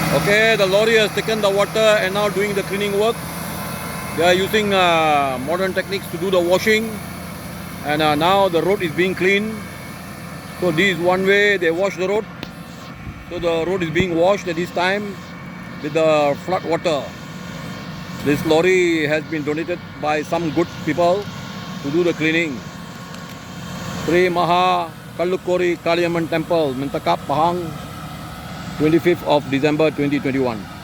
Okay, the lorry has taken the water and now doing the cleaning work. They are using modern techniques to do the washing, and now the road is being cleaned. So this is one way they wash the road. So the road is being washed at this time with the flood water. This lorry has been donated by some good people to do the cleaning. Sri Maha Kallukori Kaliamman Temple, Mentakab, Pahang, 25th of December 2021.